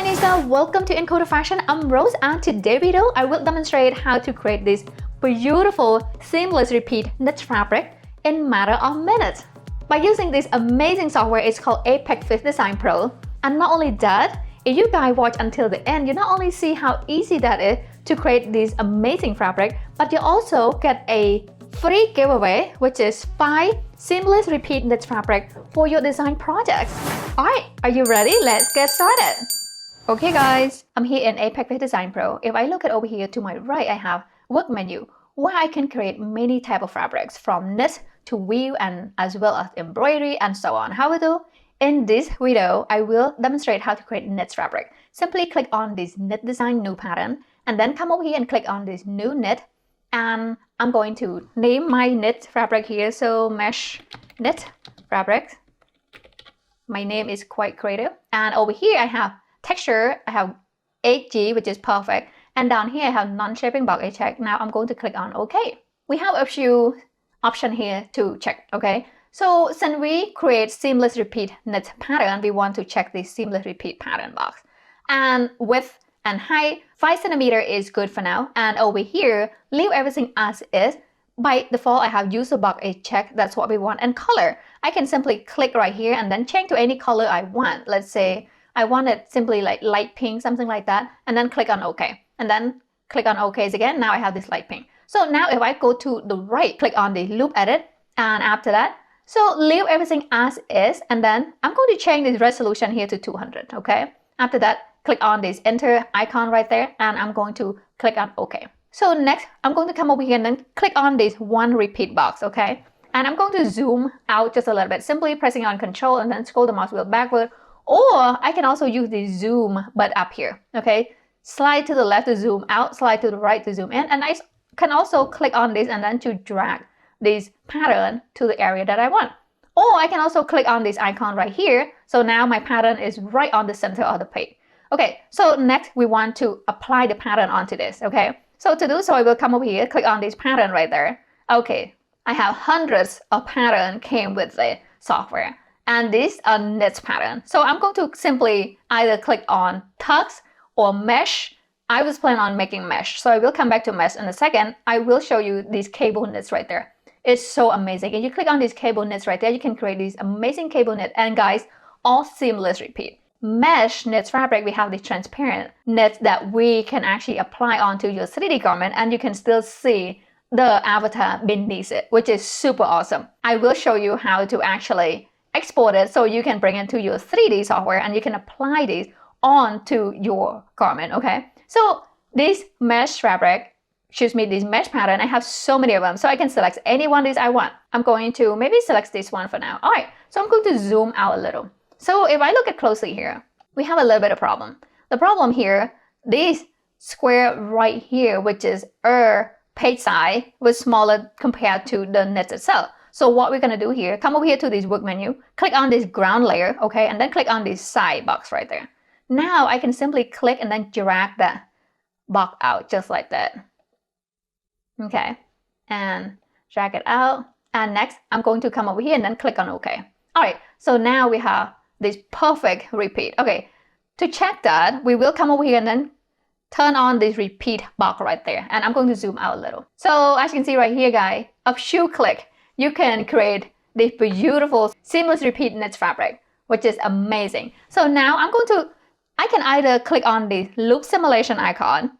Nisa, welcome to Encoder Fashion. I'm Rose, and today's video I will demonstrate how to create this beautiful seamless repeat knit fabric in matter of minutes by using this amazing software. It's called APEXFiz Design Pro. And not only that, if you guys watch until the end, you not only see how easy that is to create this amazing fabric, but you also get a free giveaway, which is 5 seamless repeat knit fabric for your design projects. Alright, are you ready? Let's get started. Okay guys, I'm here in APEXFiz Design Pro. If I look at over here to my right, I have work menu where I can create many type of fabrics from knit to weave and as well as embroidery and so on. However, in this video, I will demonstrate how to create knit fabric. Simply click on this knit design new pattern and then come over here and click on this new knit, and I'm going to name my knit fabric here. So mesh knit fabric. My name is quite creative. And over here I have texture, I have 8G, which is perfect. And down here I have non-shaping box check. Now I'm going to click on OK. We have a few options here to check, okay? So since we create seamless repeat knit pattern, we want to check the seamless repeat pattern box. And width and height, 5 cm is good for now. And over here, leave everything as is. By default, I have user box check. That's what we want. And color, I can simply click right here and then change to any color I want. Let's say I want it simply like light pink, something like that. And then click on OK. And then click on OK again. Now I have this light pink. So now if I go to the right, click on the loop edit. And after that, so leave everything as is. And then I'm going to change this resolution here to 200. Okay. After that, click on this enter icon right there. And I'm going to click on OK. So next, I'm going to come over here and then click on this one repeat box. Okay. And I'm going to zoom out just a little bit, simply pressing on Control and then scroll the mouse wheel backward. Or I can also use the zoom but up here. Okay. Slide to the left to zoom out, slide to the right to zoom in. And I can also click on this and then to drag this pattern to the area that I want. Or I can also click on this icon right here. So now my pattern is right on the center of the page. Okay, so next we want to apply the pattern onto this, okay? So to do so, I will come over here, click on this pattern right there. Okay, I have hundreds of patterns came with the software. And these are knit pattern. So I'm going to simply either click on tux or mesh. I was planning on making mesh. So I will come back to mesh in a second. I will show you these cable knits right there. It's so amazing. If you click on these cable knits right there, you can create these amazing cable knit. And guys, all seamless repeat. Mesh knit fabric, we have the transparent knit that we can actually apply onto your 3D garment, and you can still see the avatar beneath it, which is super awesome. I will show you how to actually export it so you can bring it to your 3D software and you can apply these onto your garment, okay? So this mesh fabric, this mesh pattern, I have so many of them, so I can select any one of these I want. I'm going to maybe select this one for now. All right, so I'm going to zoom out a little. So if I look at closely here, we have a little bit of problem. The problem here, this square right here, which is page size, was smaller compared to the knit itself. So what we're gonna do here, come over here to this work menu, click on this ground layer, okay, and then click on this side box right there. Now I can simply click and then drag that box out just like that. Okay, and drag it out. And next, I'm going to come over here and then click on OK. All right, so now we have this perfect repeat. Okay, to check that, we will come over here and then turn on this repeat box right there. And I'm going to zoom out a little. So as you can see right here, guys, a few click, you can create this beautiful seamless repeat knit fabric, which is amazing. So now I can either click on the loop simulation icon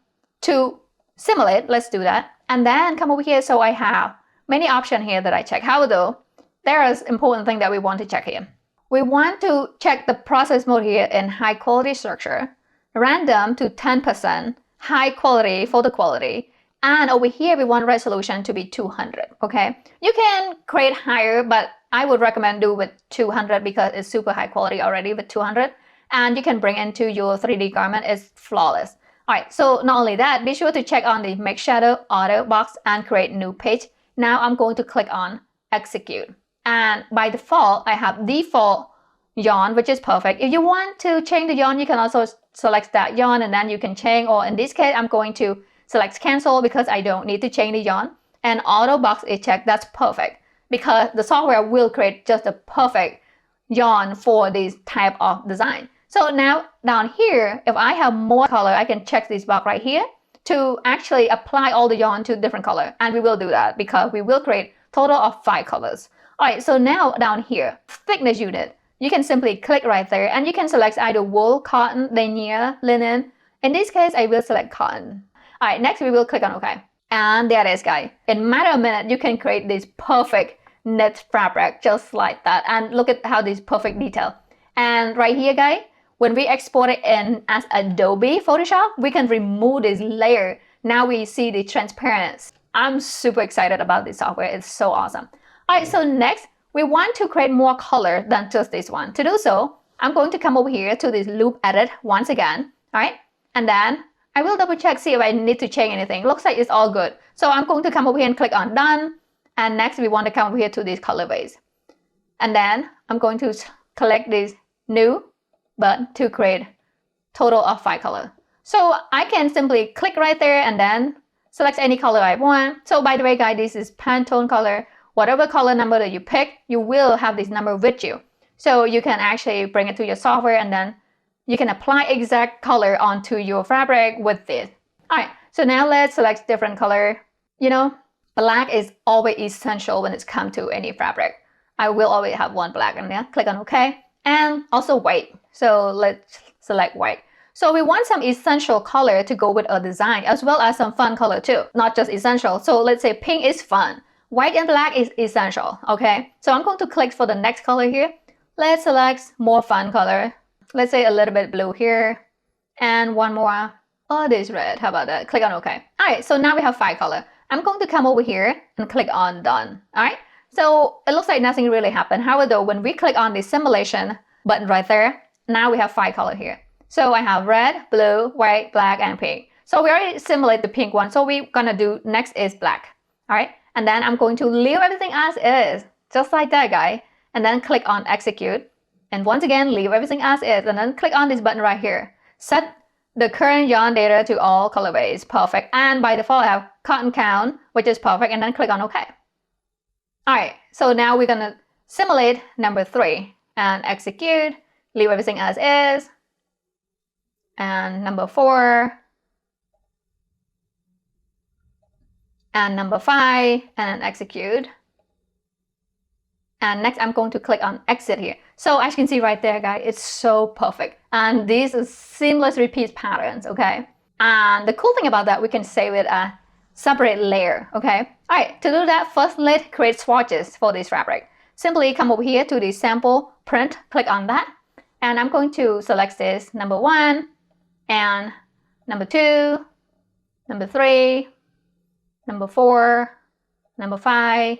to simulate. Let's do that. And then come over here. So I have many options here that I check. However, there is important thing that we want to check here. We want to check the process mode here in high quality structure, random to 10%, high quality photo quality, and over here we want resolution to be 200, okay? You can create higher, but I would recommend do with 200 because it's super high quality already with 200, and you can bring into your 3D garment. It's flawless. All right, so not only that, be sure to check on the make shadow auto box and create new page. Now I'm going to click on execute. And by default, I have default yarn, which is perfect. If you want to change the yarn, you can also select that yarn and then you can change, or in this case, I'm going to select cancel because I don't need to change the yarn. And auto box is checked. That's perfect because the software will create just a perfect yarn for this type of design. So now down here, if I have more color, I can check this box right here to actually apply all the yarn to different color. And we will do that because we will create total of 5 colors. All right, so now down here, thickness unit, you can simply click right there and you can select either wool, cotton, denier, linen. In this case, I will select cotton. All right, next we will click on OK. And there it is, guys. In a matter of minutes, you can create this perfect knit fabric just like that. And look at how this perfect detail. And right here, guys, when we export it in as Adobe Photoshop, we can remove this layer. Now we see the transparency. I'm super excited about this software. It's so awesome. All right, so next, we want to create more color than just this one. To do so, I'm going to come over here to this loop edit once again. All right, and then I will double check, see if I need to change anything. Looks like it's all good. So I'm going to come over here and click on done. And next, we want to come over here to this colorways. And then I'm going to select this new button to create total of 5 color. So I can simply click right there and then select any color I want. So by the way, guys, this is Pantone color. Whatever color number that you pick, you will have this number with you. So you can actually bring it to your software and then you can apply exact color onto your fabric with this. All right, so now let's select different color. You know, black is always essential when it's come to any fabric. I will always have one black in there. Click on OK. And also white. So let's select white. So we want some essential color to go with our design as well as some fun color too, not just essential. So let's say pink is fun. White and black is essential, okay? So I'm going to click for the next color here. Let's select more fun color. Let's say a little bit blue here. And one more. Oh, this red. How about that? Click on OK. All right, so now we have 5 color. I'm going to come over here and click on done. All right, so it looks like nothing really happened. However, when we click on the simulation button right there, now we have 5 color here. So I have red, blue, white, black, and pink. So we already simulate the pink one. So we're gonna do next is black. All right, and then I'm going to leave everything as is, just like that, guy. And then click on execute. And once again, leave everything as is. And then click on this button right here. Set the current yarn data to all colorways. Perfect. And by default, I have cotton count, which is perfect. And then click on OK. All right, so now we're gonna simulate number 3 and execute. Leave everything as is. And number 4. And number 5. And then execute. And next, I'm going to click on exit here. So as you can see right there, guys, it's so perfect. And these are seamless repeat patterns, okay? And the cool thing about that, we can save it as separate layer, okay? All right, to do that, first let's create swatches for this fabric. Simply come over here to the sample print, click on that. And I'm going to select this number 1 and number 2, number 3, number 4, number 5,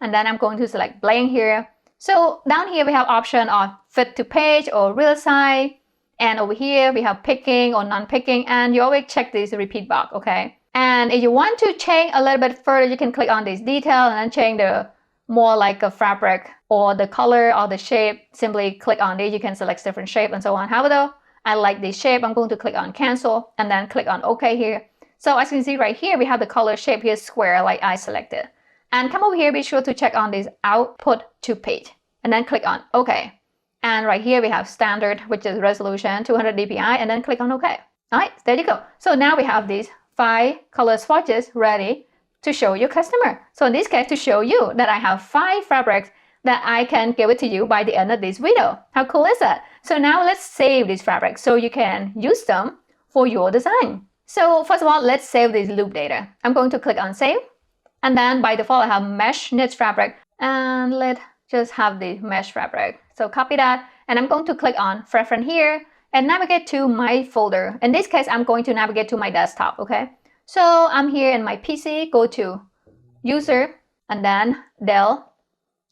and then I'm going to select blank here. So down here we have option of fit to page or real size, and over here we have picking or non-picking, and you always check this repeat box, okay? And if you want to change a little bit further, you can click on this detail and then change the more like a fabric or the color or the shape. Simply click on it. You can select different shape and so on. However, I like this shape. I'm going to click on cancel and then click on OK here. So as you can see right here, we have the color shape here square like I selected. And come over here, be sure to check on this output to page and then click on OK. And right here we have standard, which is resolution 200 dpi, and then click on OK. All right, there you go. So now we have these 5 color swatches ready to show your customer. So in this case, to show you that I have 5 fabrics that I can give it to you by the end of this video. How cool is that? So now let's save these fabrics so you can use them for your design. So first of all, let's save this loop data. I'm going to click on save. And then by default, I have mesh knit fabric. And let's just have the mesh fabric. So copy that. And I'm going to click on preference here and navigate to my folder. In this case, I'm going to navigate to my desktop, okay? So I'm here in my PC, go to user and then Dell.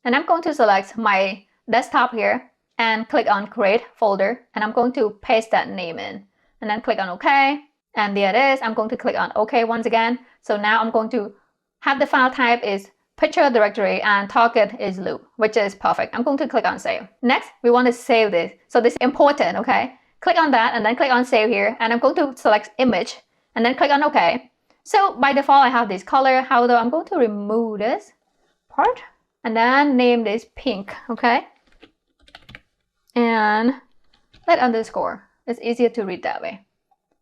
And I'm going to select my desktop here and click on create folder. And I'm going to paste that name in and then click on OK. And there it is. I'm going to click on OK once again. So now I'm going to have the file type is picture directory and target is loop, which is perfect. I'm going to click on save. Next, we want to save this. So this is important, okay? Click on that and then click on save here. And I'm going to select image and then click on OK. So by default, I have this color. However, I'm going to remove this part and then name this pink, okay? And let underscore. It's easier to read that way.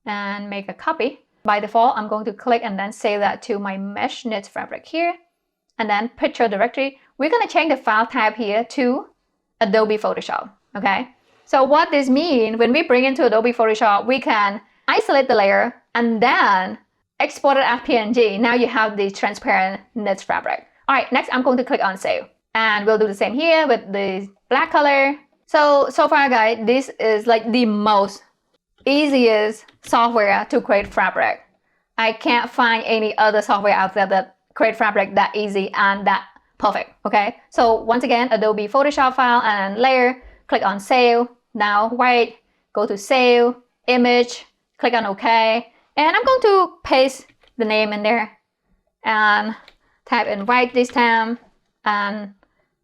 And make a copy. By default, I'm going to click and then save that to my mesh knit fabric here. And then picture directory. We're going to change the file type here to Adobe Photoshop. Okay. So what this means, when we bring into Adobe Photoshop, we can isolate the layer and then export it as PNG. Now you have the transparent knit fabric. All right, next I'm going to click on save. And we'll do the same here with the black color. So far guys, this is like the most easiest software to create fabric. I can't find any other software out there that create fabric that easy and that perfect. Okay, so once again, Adobe Photoshop file and layer, click on save. Now right, go to save, image, click on OK. And I'm going to paste the name in there and type in white this time and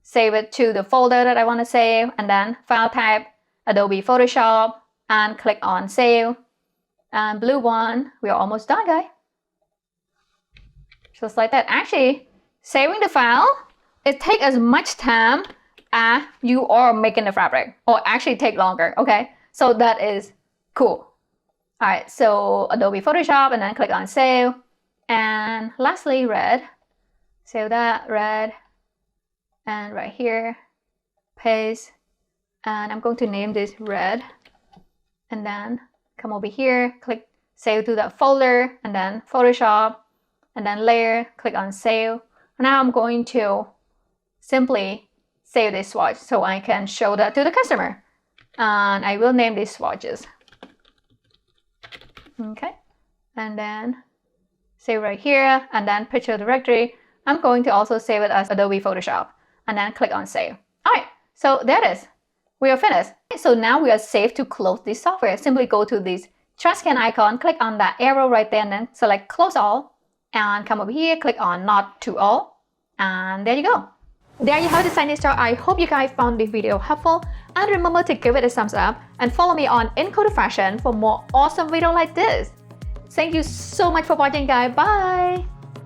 save it to the folder that I want to save, and then file type Adobe Photoshop and click on save. And blue one, we are almost done guys. Just like that. Actually, saving the file, it takes as much time as you are making the fabric, or actually take longer. Okay, so that is cool. All right, so Adobe Photoshop and then click on save. And lastly, red. Save that, red. And right here, paste. And I'm going to name this red. And then come over here, click save to that folder, and then Photoshop, and then layer, click on save. Now I'm going to simply save this swatch so I can show that to the customer. And I will name these swatches. Okay, and then save right here, and then picture directory. I'm going to also save it as Adobe Photoshop, and then click on save. All right, so there it is. We are finished. So now we are safe to close this software. Simply go to this trash can icon, click on that arrow right there, and then select close all, and come over here, click on not to all, and there you go. There you have it, Design Star. I hope you guys found this video helpful, and remember to give it a thumbs up and follow me on Encoder Fashion for more awesome videos like this. Thank you so much for watching guys. Bye!